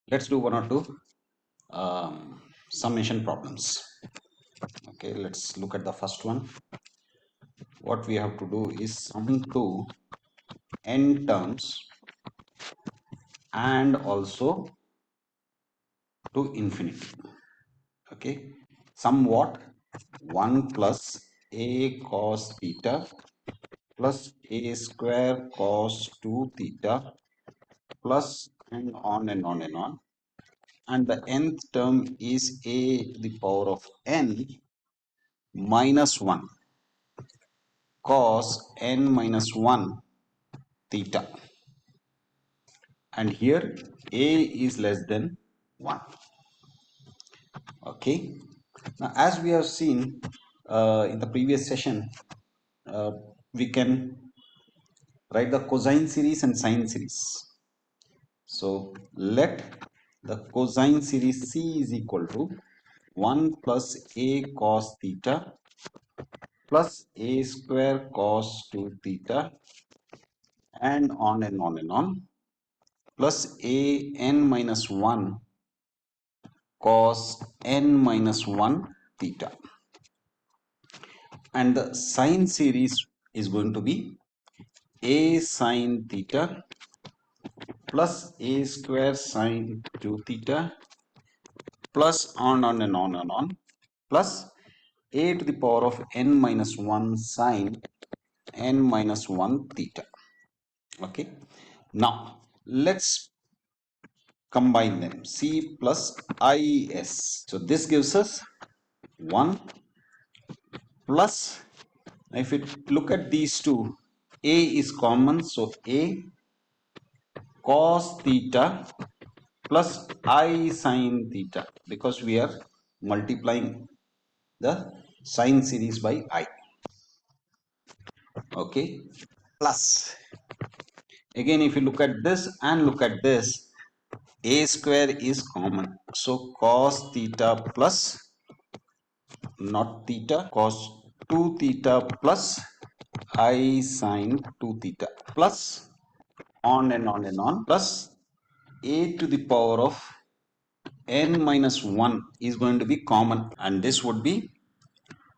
Let's do one or two summation problems. Okay, let's look at the first one. What we have to do is sum to n terms and also to infinity. Okay, sum what? 1 plus a cos theta plus a square cos 2 theta plus and on and on and on. And the nth term is a to the power of n minus 1 cos n minus 1 theta, and here a is less than 1. Okay, now as we have seen in the previous session, uh, we can write the cosine series and sine series. So let the cosine series c is equal to 1 plus a cos theta plus a square cos 2 theta and on and on and on, plus a n minus 1 cos n minus 1 theta. And the sine series is going to be a sine theta plus a square sine 2 theta plus on and on plus a to the power of n minus 1 sine n minus 1 theta. Okay, now let's combine them, c plus is. So this gives us 1 plus, if you look at these two, a is common, so a cos theta plus I sine theta, because we are multiplying the sine series by I. Okay, plus again, if you look at this and look at this, a square is common, so cos theta plus not theta cos 2 theta plus I sine 2 theta plus on and on plus a to the power of n minus 1 is going to be common, and this would be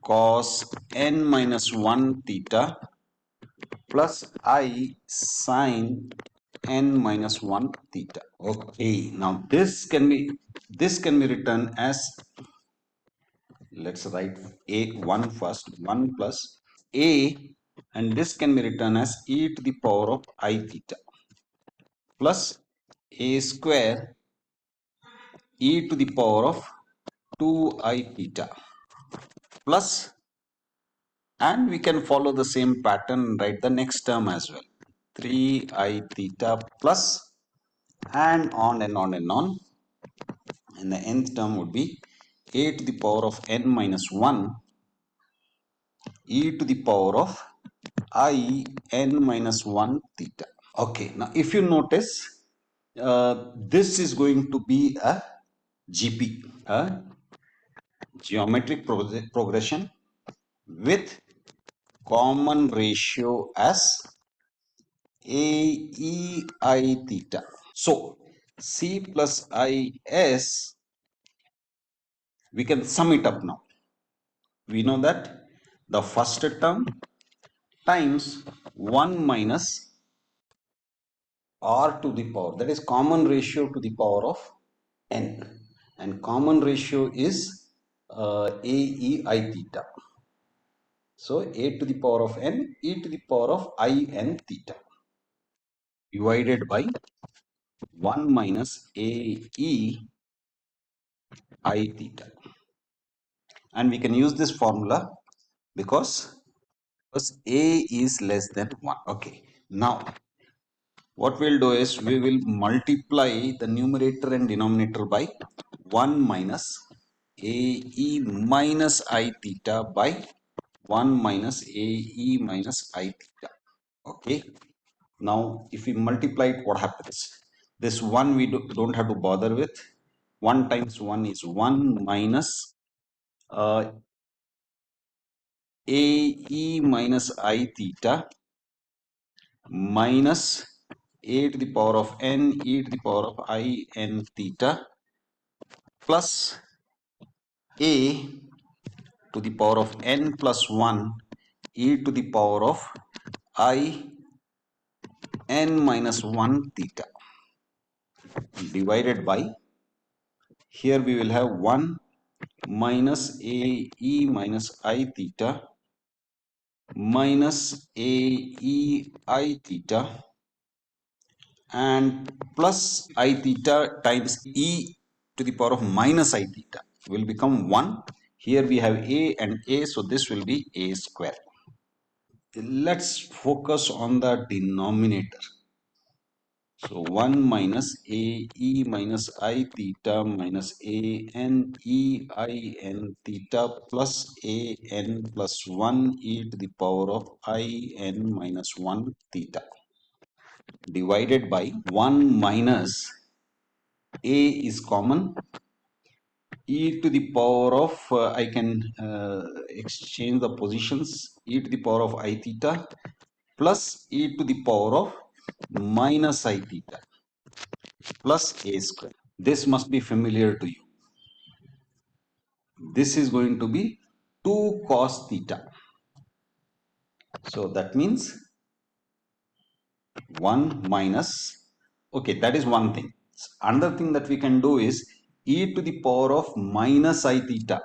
cos n minus 1 theta plus I sine n minus 1 theta. Okay, now this can be written as, let's write a1 first, 1 plus a, and this can be written as e to the power of I theta plus a square e to the power of 2I theta plus, and we can follow the same pattern and write the next term as well, 3I theta plus and on and on, and the nth term would be a to the power of n minus 1 e to the power of I n minus 1 theta. Okay, now if you notice, this is going to be a GP, a geometric progression with common ratio as AEI theta. So C plus IS, we can sum it up now. We know that the first term times 1 minus R to the power, that is common ratio to the power of n, and common ratio is AEI theta. So a to the power of n e to the power of I n theta divided by 1 minus AE I theta, and we can use this formula because a is less than 1. Okay, now what we'll do is we will multiply the numerator and denominator by 1 minus AE minus I theta by 1 minus AE minus I theta. Okay, now if we multiply it, what happens? This 1 we don't have to bother with. 1 times 1 is 1 minus AE minus I theta minus a to the power of n e to the power of I n theta plus a to the power of n plus 1 e to the power of I n minus 1 theta divided by, here we will have 1 minus a e minus I theta minus a e I theta and plus I theta times e to the power of minus I theta will become 1. Here we have a and a, so this will be a square. Let's focus on the denominator. So 1 minus a e minus I theta minus a n e I n theta plus a n plus 1 e to the power of I n minus 1 theta divided by 1 minus a is common, e to the power of I can exchange the positions, e to the power of I theta plus e to the power of minus I theta plus a square. This must be familiar to you. This is going to be 2 cos theta. So that means 1 minus, okay, that is one thing. Another thing that we can do is e to the power of minus I theta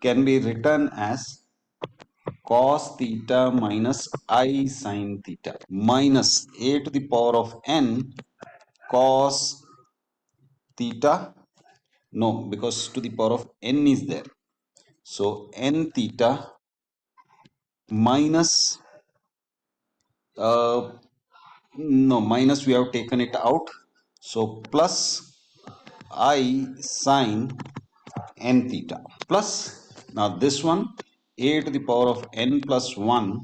can be written as cos theta minus I sine theta minus a to the power of n cos theta. No, because to the power of n is there. So n theta minus, no, minus we have taken it out. So plus I sine n theta plus, now this one a to the power of n plus 1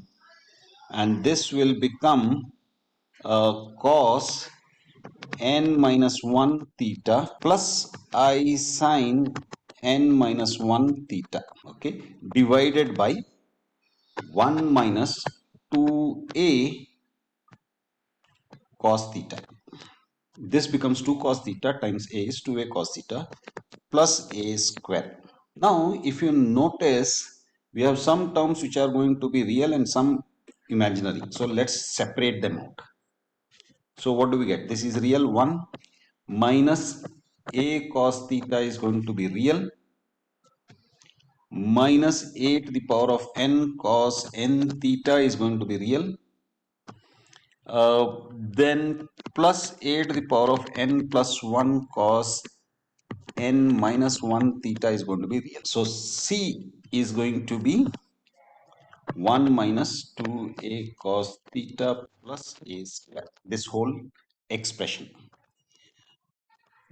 and this will become cos n minus 1 theta plus I sine n minus 1 theta, okay, divided by 1 minus 2a cos theta. This becomes 2 cos theta times a is 2a cos theta plus a square. Now if you notice, we have some terms which are going to be real and some imaginary, so let's separate them out. So what do we get? This is real 1 minus a cos theta is going to be real minus a to the power of n cos n theta is going to be real. Then plus a to the power of n plus 1 cos n minus 1 theta is going to be real. So C is going to be 1 minus 2a cos theta plus a square, this whole expression.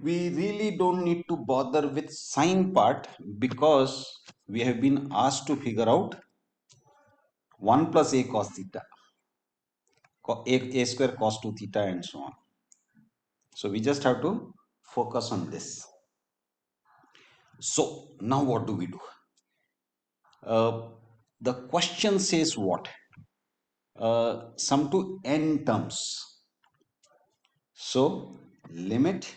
We really don't need to bother with sign part because we have been asked to figure out 1 plus a cos theta, a square cos 2 theta and so on. So we just have to focus on this. So now what do we do? The question says what? Sum to n terms. So limit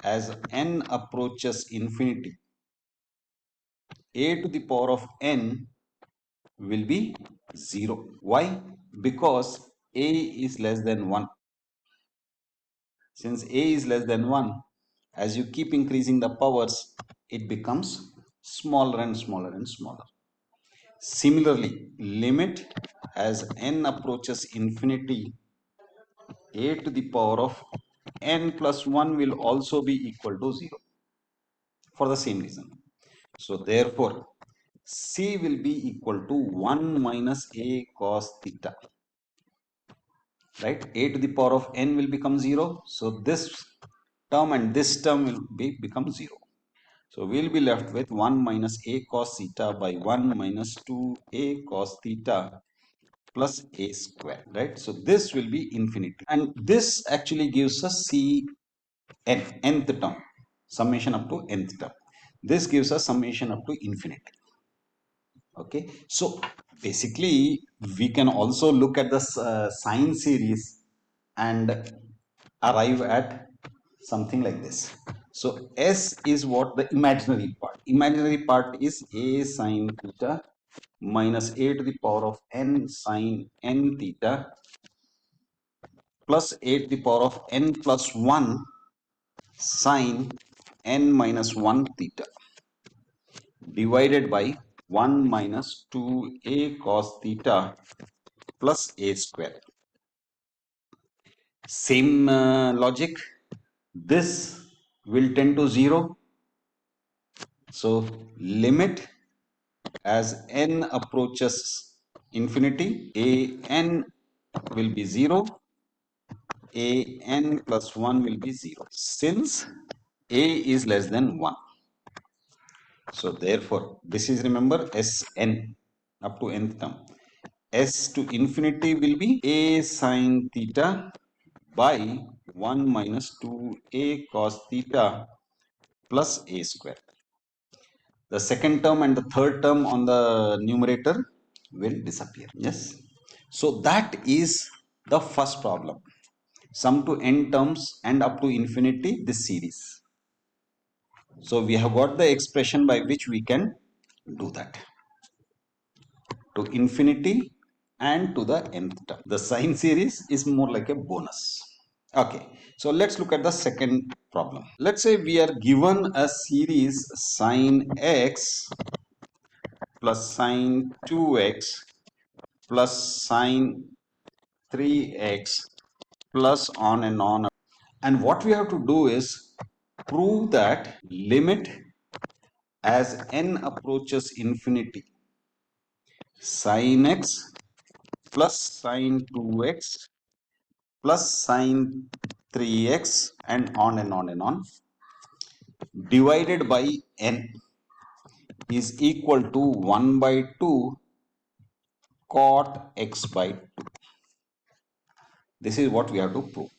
as n approaches infinity, a to the power of n will be 0. Why? Because a is less than 1. Since a is less than 1, as you keep increasing the powers, it becomes smaller and smaller and smaller. Similarly, limit as n approaches infinity, a to the power of n plus 1 will also be equal to 0 for the same reason. So therefore, C will be equal to 1 minus a cos theta, right? A to the power of n will become 0. So this term and this term will become 0. So we'll be left with 1 minus a cos theta by 1 minus 2a cos theta plus a square, right? So this will be infinity. And this actually gives us nth term, summation up to nth term. This gives us summation up to infinity. Okay, so basically we can also look at the sine series and arrive at something like this. So S is what the imaginary part. Imaginary part is a sine theta minus a to the power of n sine n theta plus a to the power of n plus 1 sine n minus 1 theta divided by 1 minus 2a cos theta plus a square. Same logic. This will tend to 0. So limit as n approaches infinity, a n will be 0, a n plus 1 will be 0. Since a is less than 1. So therefore, this is, remember, Sn up to nth term. S to infinity will be a sine theta by 1 minus 2a cos theta plus a square. The second term and the third term on the numerator will disappear. Yes. So that is the first problem. Sum to n terms and up to infinity this series. So we have got the expression by which we can do that. To infinity and to the nth term. The sine series is more like a bonus. Okay, so let's look at the second problem. Let's say we are given a series sine x plus sine 2x plus sine 3x plus on and on. And what we have to do is prove that limit as n approaches infinity sine x plus sine 2x plus sine 3x and on and on and on divided by n is equal to 1 by 2 cot x by 2. This is what we have to prove.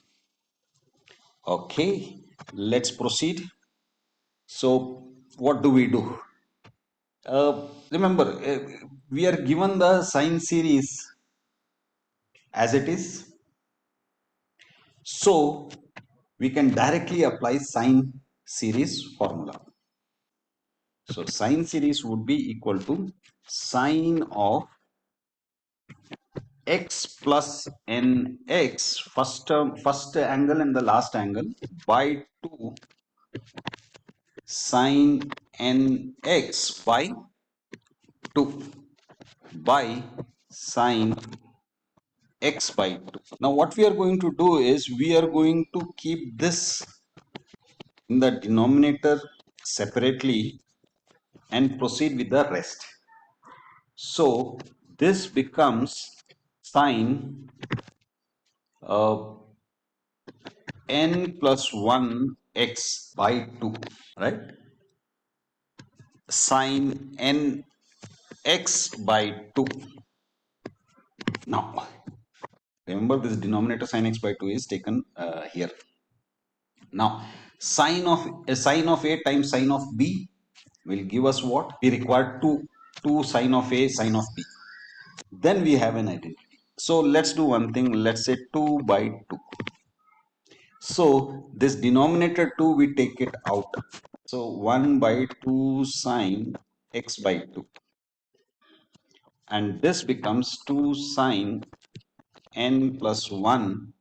Okay, let's proceed. So what do we do? Remember, we are given the sine series as it is. So we can directly apply sine series formula. So sine series would be equal to sine of x plus nx, first term, first angle and the last angle, by 2 sine nx by 2 by sine x by 2. Now what we are going to do is we are going to keep this in the denominator separately and proceed with the rest. So this becomes sine n plus 1 x by 2, right? Sine n x by 2. Now remember, this denominator sine x by 2 is taken here. Now sine of a times sine of b will give us what? We require 2 sine of a sine of b. Then we have an identity. So let's do one thing. Let's say 2 by 2. So this denominator 2 we take it out. So 1 by 2 sine x by 2. And this becomes 2 sine n plus 1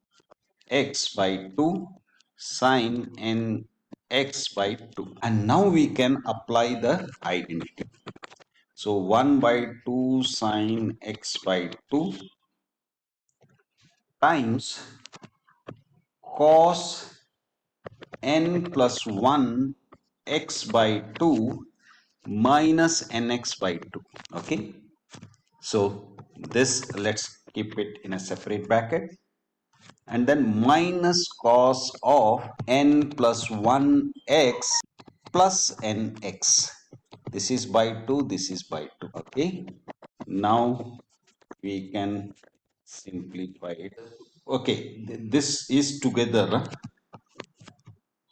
x by 2 sine n x by 2. And now we can apply the identity. So 1 by 2 sine x by 2 times cos n plus 1 x by 2 minus nx by 2. Okay. So this, let's keep it in a separate bracket. And then minus cos of n plus 1x plus nx. This is by 2, this is by 2. Okay. Now we can simplify it. Okay, this is together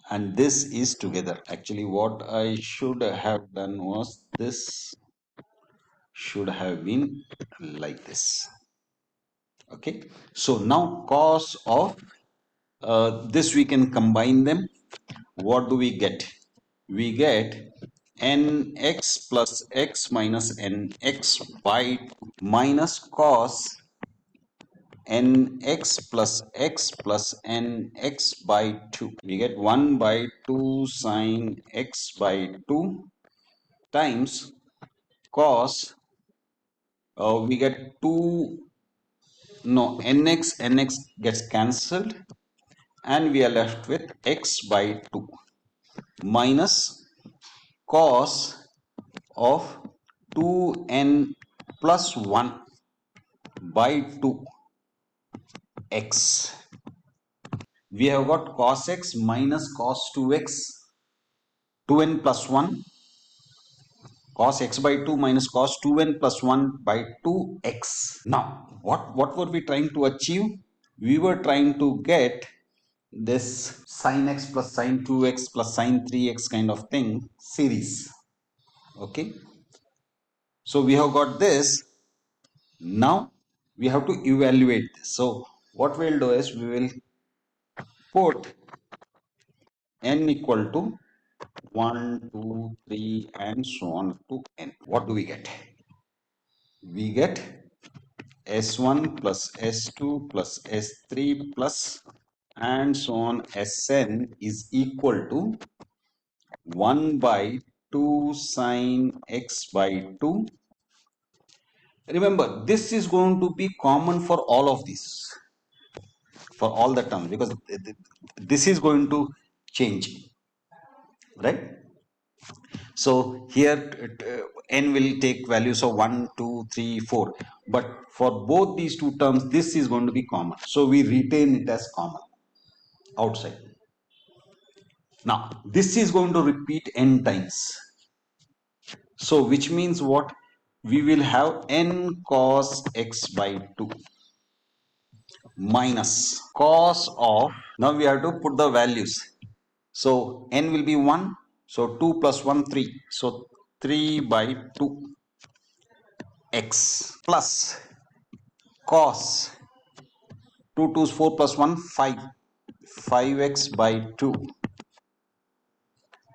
and this is together. Actually, what I should have done was this should have been like this. Okay, so now cos of this we can combine them. What do we get? We get nx plus x minus nx by minus cos nx plus x plus nx by 2. We get 1 by 2 sine x by 2 times cos, we get 2, no, nx gets cancelled and we are left with x by 2 minus cos of 2n plus 1 by 2x. We have got cos x minus cos 2x, 2n plus 1, cos x by 2 minus cos 2n plus 1 by 2x. Now, what were we trying to achieve? We were trying to get this sine x plus sine 2x plus sine 3x kind of thing series. Okay, so we have got this. Now we have to evaluate this. So what we'll do is we will put n equal to 1, 2, 3 and so on to n. What do we get? We get S1 plus S2 plus S3 plus and so on Sn is equal to 1 by 2 sine x by 2. Remember, this is going to be common for all of these, for all the terms, because this is going to change, right? So here n will take values of 1, 2, 3, 4, but for both these two terms this is going to be common, so we retain it as common outside. Now this is going to repeat n times, so which means what? We will have n cos x by 2 minus cos of, now we have to put the values. So n will be 1, so 2 plus 1 3, so 3 by 2 x plus cos 2 2 is 4 plus 1 5, 5x by 2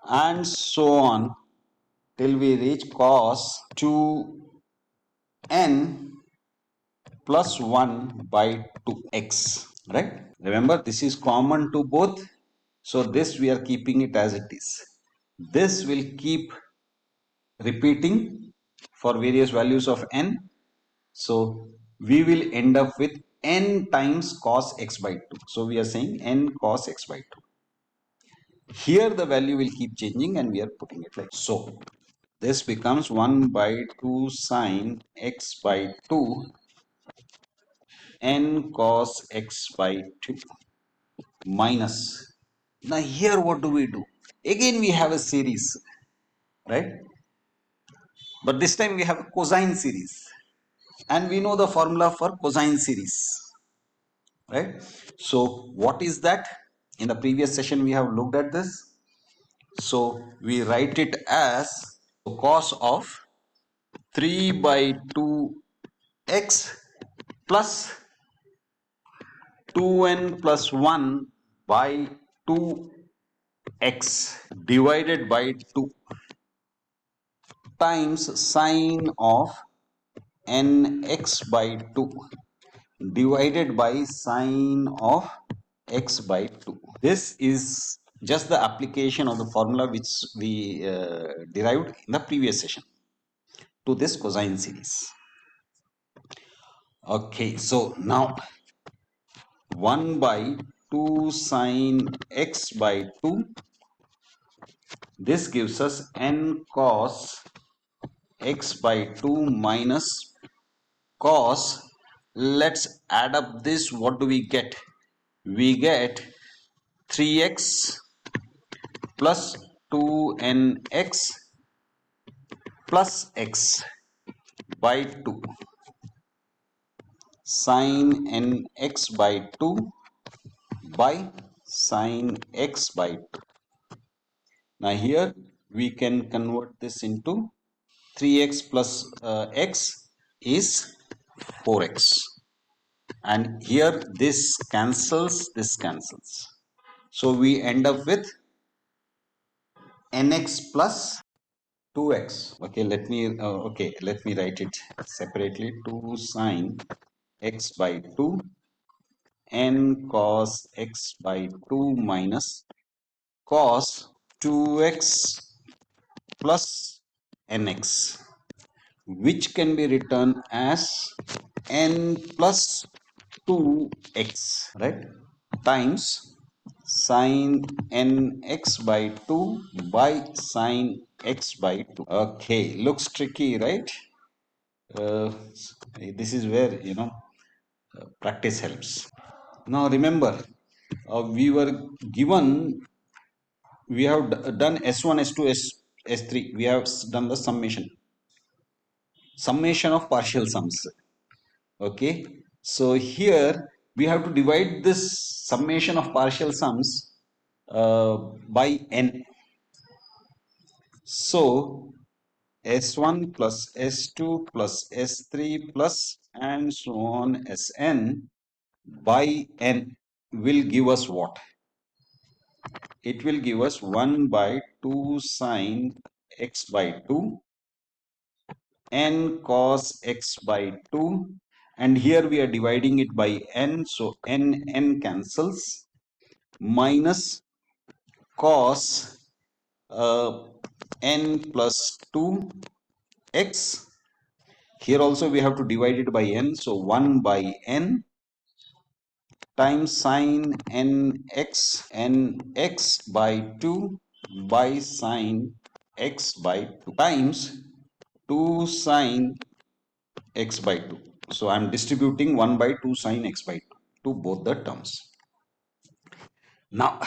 and so on till we reach cos 2n plus 1 by 2x, right? Remember, this is common to both, so this we are keeping it as it is. This will keep repeating for various values of n, so we will end up with n times cos x by 2. So we are saying n cos x by 2. Here the value will keep changing and we are putting it like so. This becomes 1 by 2 sine x by 2 n cos x by 2 minus. Now here what do we do? Again we have a series, right? But this time we have a cosine series. And we know the formula for cosine series, right? So what is that? In the previous session we have looked at this. So we write it as cos of 3 by 2x plus 2n plus 1 by 2x divided by 2 times sine of nx by 2 divided by sine of x by 2. This is just the application of the formula which we derived in the previous session to this cosine series. Okay, so now 1 by 2 sine x by 2, this gives us n cos x by 2 minus cos, let's add up this. What do we get? We get 3x plus 2nx plus x by 2 sine nx by 2 by sine x by 2. Now here we can convert this into 3x plus x is 4x. And here this cancels, so we end up with nx plus 2x. Let me write it separately. 2 sine x by 2 n cos x by 2 minus cos 2x plus nx, which can be written as n plus 2x, right, times sine nx by 2 by sine x by 2. Okay, looks tricky, right? uh, this is where practice helps. Now remember, we were given, we have done s1 s2 s3, we have done the summation of partial sums. Okay, so here we have to divide this summation of partial sums by n. So s1 plus s2 plus s3 plus and so on sn by n will give us what? It will give us 1 by 2 sine x by 2 n cos x by 2, and here we are dividing it by n, so n cancels, minus cos uh, n plus 2 x. Here also we have to divide it by n, so 1 by n times sine nx by 2 by sine x by 2 times 2 sine x by 2. So I am distributing 1 by 2 sine x by 2 to both the terms. Now,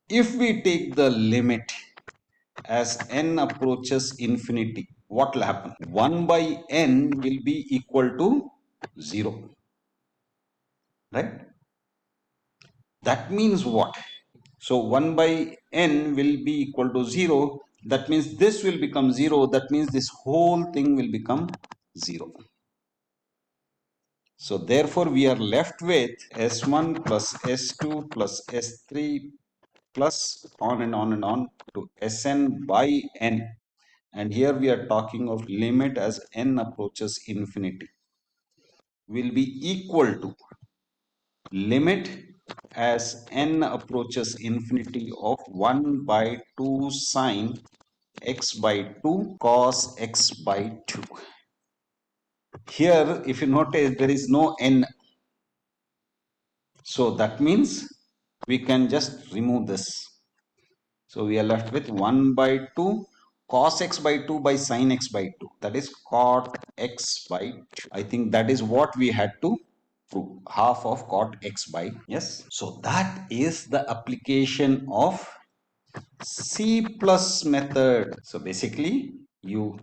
if we take the limit as n approaches infinity, what will happen? 1 by n will be equal to 0, right? That means what? So 1 by n will be equal to 0. That means this will become 0. That means this whole thing will become 0. So therefore we are left with S1 plus S2 plus S3 plus on and on and on to Sn by n. And here we are talking of limit as n approaches infinity will be equal to limit as n approaches infinity of 1 by 2 sine x by 2 cos x by 2. Here, if you notice, there is no n. So that means we can just remove this. So we are left with 1 by 2 cos x by 2 by sin x by 2. That is cot x by 2. I think that is what we had to prove. Half of cot x by, yes. So that is the application of C plus method. So basically you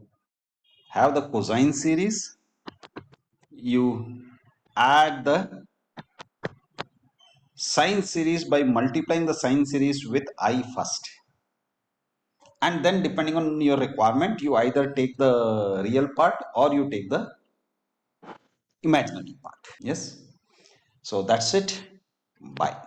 have the cosine series, you add the sine series by multiplying the sine series with I first, and then depending on your requirement you either take the real part or you take the imaginary part. Yes, so that's it. Bye.